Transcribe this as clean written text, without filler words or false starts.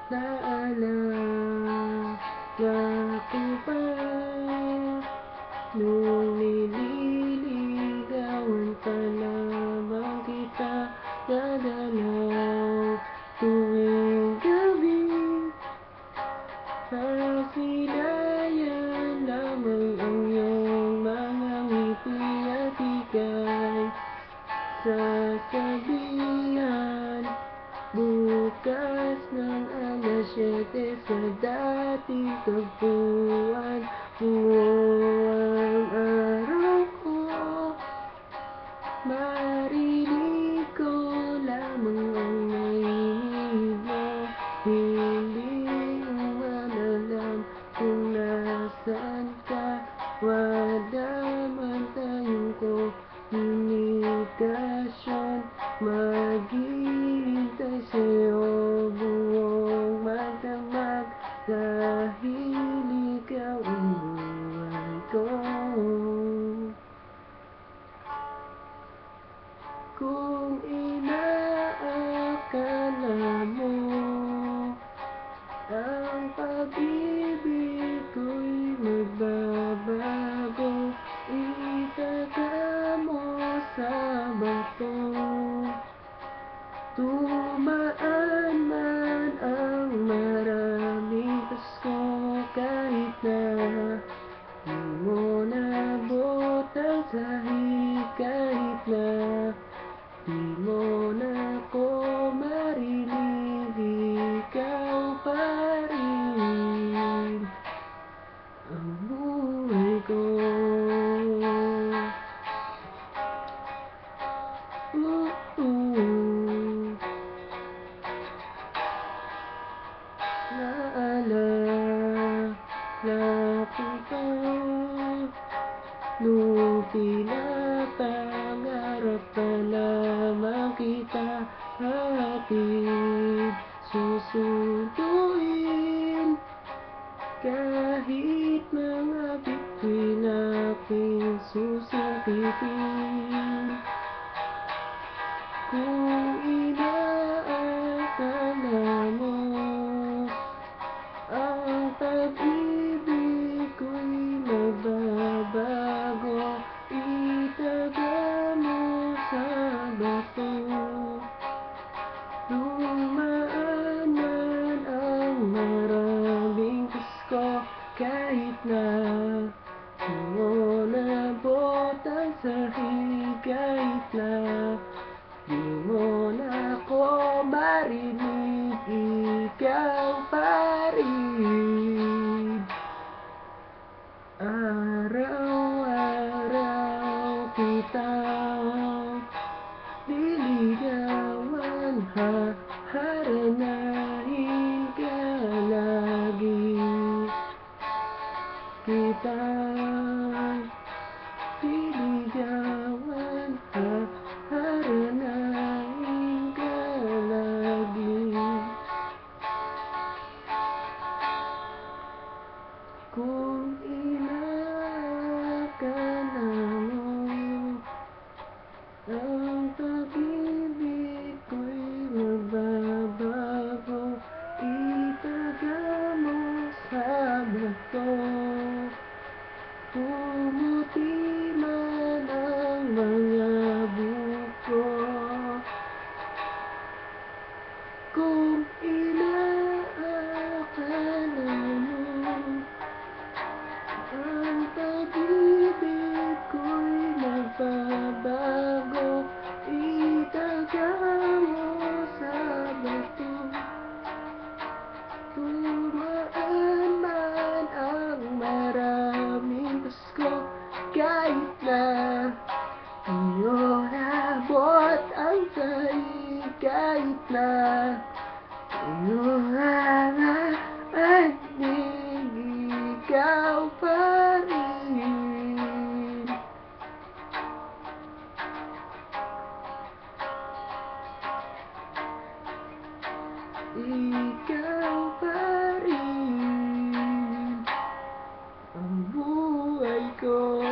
Naalala ko pa nung nililigawan pa lamang kita, nadalaw tuwing gabi. Kasilayan lamang ang iyong mga ngiti at ika'y sasabihan bukas ng alas 7 sa dating tagpuan. Buong araw ko, marinig ko lamang ang nainig mo. Hindi mo alam kung nasaan ka. Wala man tayong komunikasyon, maghihintay sa'yo buong magdamag, dahil ikaw ang buhay ko. Kung inaakala mo ang pag-ibig ko'y magbabago, itaga mo sa bato. Tumaan man ang maraming pasko, kahit na di mo nabot ang sahig, kahit na di mo na ko marinig, ikaw pa rin ang buhay ko. Naalala ko pa nung pinapangarap pa lamang kita, hatid susunduin, kahit mga bituin aking susukitin. Kung inaakala mo ang pag-ibig ko'y magbabago, itaga mo sa bato. Dumaan man ang maraming pasko, kahit na di mo nabot ang sahig, kahit na di mo na ko marinig, ikaw pa rin. Araw-araw kitang liligawan, haharanahin ka lagi. Kitang liligawan, haharanahin ka lagi. Kung inaakala mo ang pag-ibig ko'y magbabago, itaga mo sa bato. Pumuti man ang mga buko, kung inaakala mo ang pag-ibig ko'y magbabago, itaga mo sa bato. Tumaan man ang maraming pasko, kahit na di mo nabot ang sahig, kahit na di mo narinig, ikaw pa rin. Ikaw pa rin ang buhay ko.